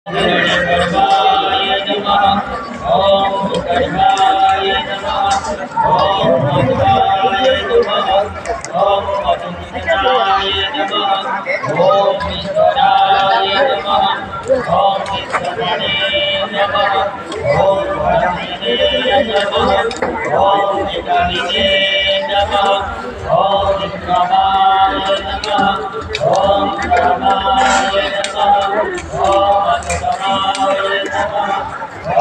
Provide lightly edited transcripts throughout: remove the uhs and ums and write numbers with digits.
गणेशाय नमः। ओम गणेशाय नमः। ओम मधुराय नमः। ओम मधुसूदनाय नमः। ओम ईश्वराय नमः। ओम ईश्वराय नमः। ओम भगवते नमः। ओम निधानिने नमः। ओम विक्रमाय नमः। ओम रामाय नमः। ओम अनुपमाय नमः।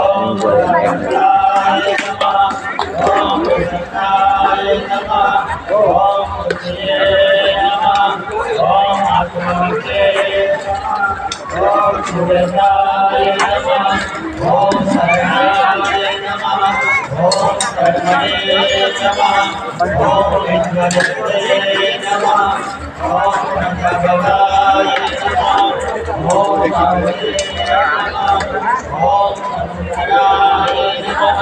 ओम भद्राय नमः। ओम कृष्णाय नमः। ओम तुलसीये नमः। ओम आत्मविद्ये नमः। ओम सुरताय नमः। ओम शरणाय नमः। ओम कर्मणे नमः। ओम विद्वदत्ते नमः। ओम भगवाय नमः। ओम भगवते नमः। ओम नमोनाराय नमः।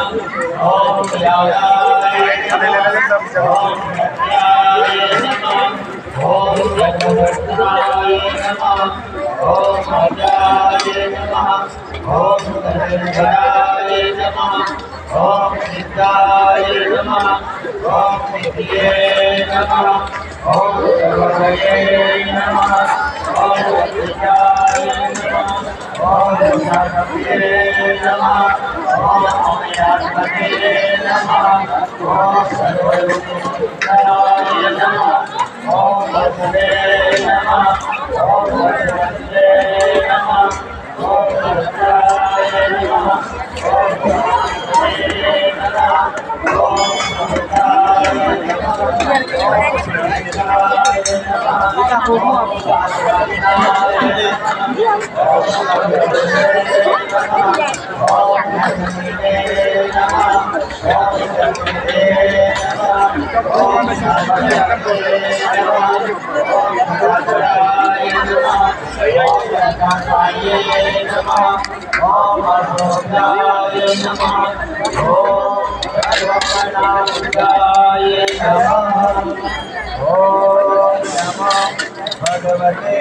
ओम व्यायाय नमः। ओम सत्याय नमः। ओम सर्वभद्राय नमः। ओम अजाय नमः। ओम सर्वधराय नमः। ओम सिद्धाय नमः। ओम नित्ये नमः। ओम सर्वभये नमः। ओम विद्याय नमः। ओम ज्ञानपते नमः। ओम अमयात्मते नमः। ओम सर्वलोकनाय नमः। ओम वसुदे नमः। ओम वसुवते नमः। ओम वसुदाय नमः। ओम वसुदे नमः। ओम वसुदाय भगवते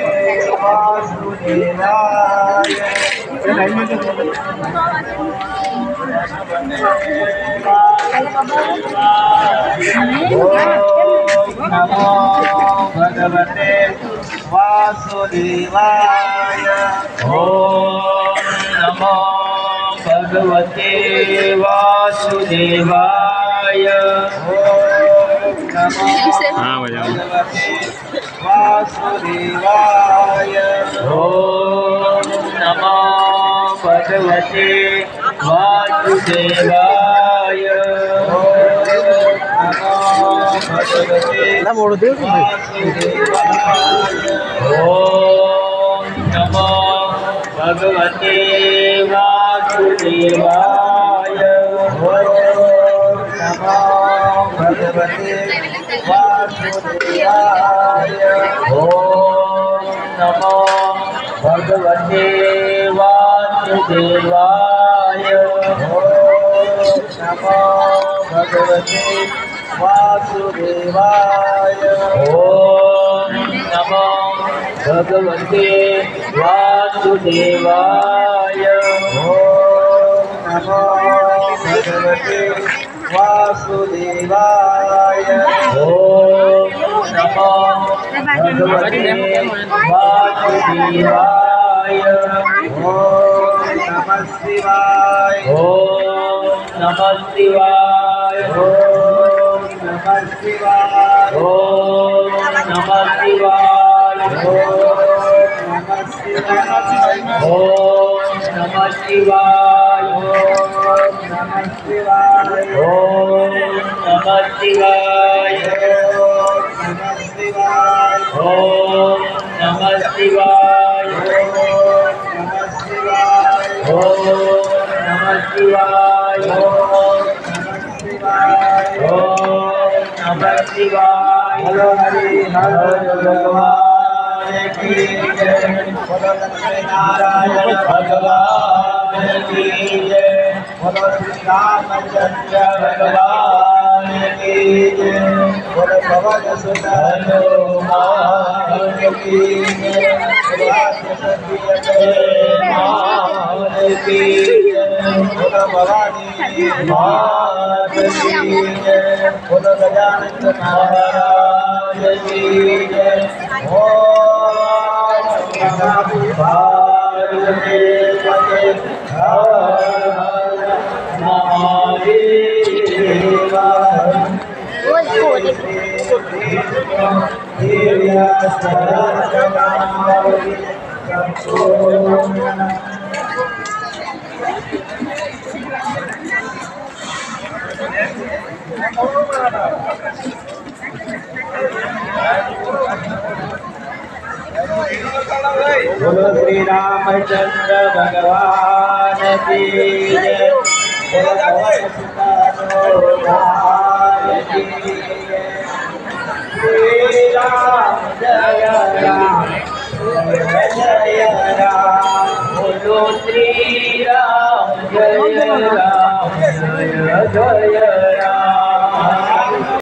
वासुदेवाय। नमो भगवते वासुदेवाय। ओम नमो भगवते वासुदेवाय। ओम नमो भगवते वासुदेवाय। ओम नमो भगवते वासुदेवाय। ओम नमो भगवते वासुदेवाय। ओम नमो भगवते वासुदेवाय। ओम नमो भगवते वासुदेवाय। ओम नमो भगवते वासुदेवाय। ओम नमो भगवते वासुदेवाय। ओम नमो भगवते वासुदेवाय। ओम नमो भगवते वासुदेवाय। ओम नमः शिवाय। ओम नमः शिवाय। ओम नमः शिवाय। ओम नमः शिवाय। ओम नमः शिवाय। ओम नमः शिवाय। ओम नमः शिवाय। ओम नमः शिवाय। ओम नमः शिवाय। ओम नमः शिवाय। हलो हरि हर भगवान की जय। बोलो लक्ष्मी नारायण भगवान की जय। बोलो श्री रामचंद्र भगवान की जय। बोलो पवन सुत हनुमान की जय। की जय बोलो भवानी मात की जय बोलो गजानन महाराज की जय ओम नमः पार्वती पते हर हर महादेव बोलो श्री रामचंद्र भगवान की जय बोलो भगवान की जय श्री राम जय राम जय राम बोलो श्री राम जय राम जय